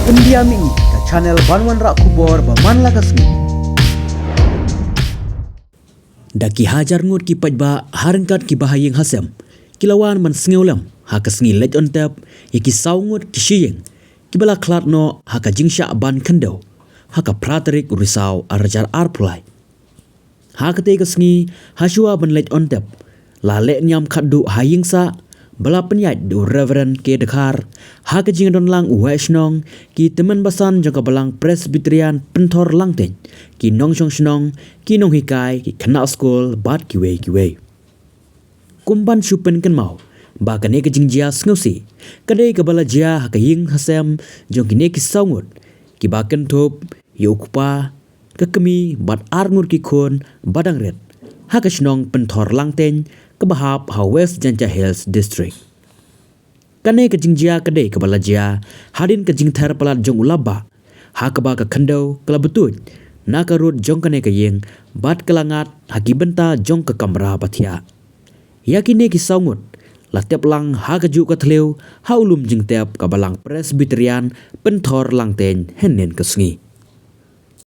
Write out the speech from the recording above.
Pendiami ke channel Banwan Rak Kubor Baman Lagasmi. Daki hajar ngut ki pajba harangkat ki bahayeng hasem. Kilawan man sngeolam haka sngi lej on tap yaki saungut ki shiyeng. Kibala klat no haka jingsha ban kendo. Haka praterik risau arajar arpulai. Haka te ka sngi hasua ban lej on tap. La le nyam khaddu hayeng sa bala penyat du Reverend ke dekar haka jing don lang waishnong ki temen basan jangka balang Presbyterian pentor langten ki nong shong shnong ki nong hikai ki kana school bat ki wei kumban shupen kan mau ba kane ke jing jia sngosi kade ke bala jia haka ying hasem jong ki ne ki saungut ki ba kan thop yokupa ke kemi bat arngur ki khon badang ret haka shnong pentor langten kebahap ha West Janja Hills District. Kane ke jingjia kade ke balajia hadin ke jingthar palat jong ulaba ha keba ke khando kala betut na ka rut jong kane ke yeng bat kelangat haki benta jong ke kamra bathia yakine ki saungut latep lang ha ka ju ka thleu ha ulum jingtep ka balang Presbyterian penthor langten henen ke sngi